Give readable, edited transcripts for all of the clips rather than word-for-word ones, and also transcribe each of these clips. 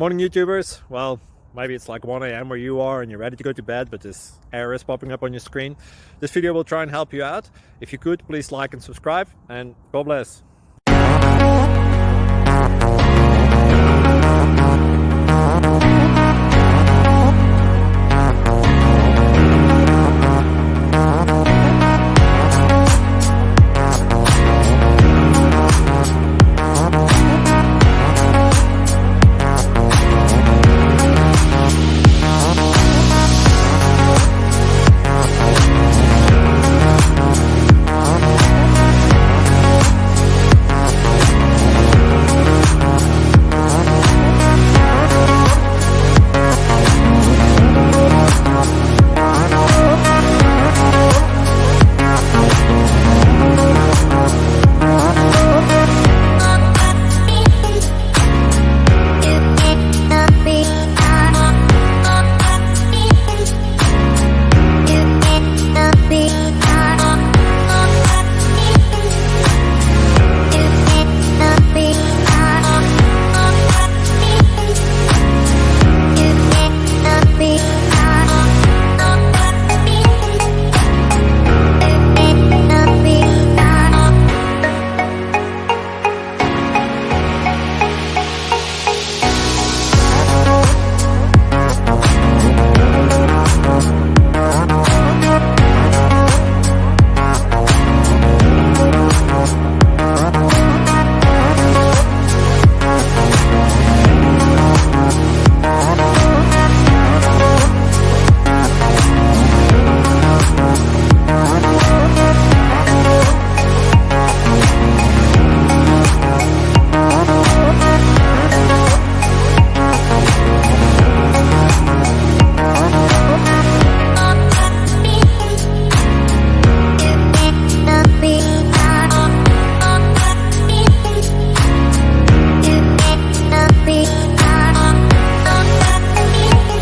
Morning YouTubers. Well, maybe it's like 1 a.m. where you are and you're ready to go to bed, but this error is popping up on your screen. This video will try and help you out. If you could, please like and subscribe, and God bless.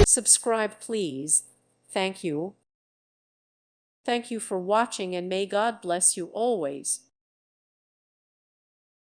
Subscribe, please. Thank you. Thank you for watching, and may God bless you always.